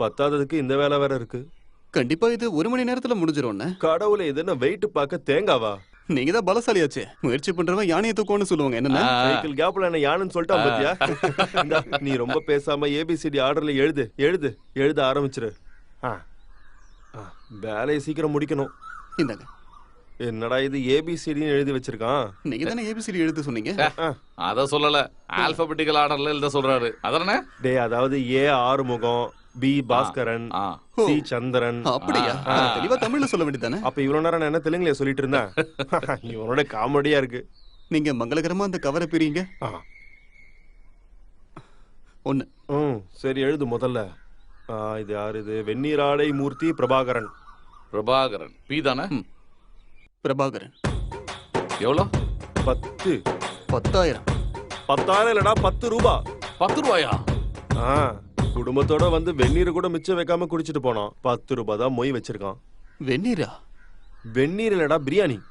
பத்தாததுக்கு இந்த வேலை வேற இருக்கு. கண்டிப்பா இது 1 மணி நேரத்துல முடிஞ்சிரும். கடவுளே, இது என்ன வெயிட் பார்க்க தேங்காவா? நீங்க தான் பலசாலியாச்சே. முயற்சி பண்றவன் யானையை தூக்கும்னு சொல்லுவாங்க. என்ன சைக்கிள் கேப்ல என்ன யானைன்னு சொல்லிட்டான் பாத்தியா? இந்தா, நீ ரொம்ப பேசாம ஏபிசிடி ஆர்டர்ல எழுத ஆரம்பிச்சிரு. வேலையை சீக்கிரம் முடிக்கணும். இந்தாங்க. என்னடா இது ஏபிசிடின்னு எழுதி வச்சிருக்கான்? நீங்க தானே ஏபிசிடி எழுத சொன்னீங்க. அத சொல்லல, ஆல்பபெட்டிக்கல் ஆர்டர்ல எழுத சொல்றாரு. அதானே? டேய், அதாவது ஏ ஆறுமுகம், பி பாஸ்கரன், சி சந்திரன். அப்படியா? தெளிவா தமிழ்ல சொல்ல வேண்டியதானே? அப்ப இவ்வளவு நேரம் நான் என்ன தெலுங்குல சொல்லிட்டு இருந்தேன்? இவனோட காமெடியா இருக்கு. நீங்க மங்களகரமா அந்த கவரை பிரிங்க. 1. சரி, எழுது முதல்ல. இது யாரு? இது வெந்நீராடை மூர்த்தி பிரபாகரன். பிரபாகரன் பி தானே? பிரபாகரன். எவ்வளோ? 10. 10,000. 10,000 இல்லடா, 10 ரூபா. 10 ரூபாயா? குடும்பத்தோட வந்து வெந்நீர் கூட மிச்சம் வைக்காம குடிச்சிட்டு போனோம். 10 ரூபாய் தான் மொய் வச்சிருக்கான். வெந்நீரா? வெந்நீர் இல்லடா, பிரியாணி.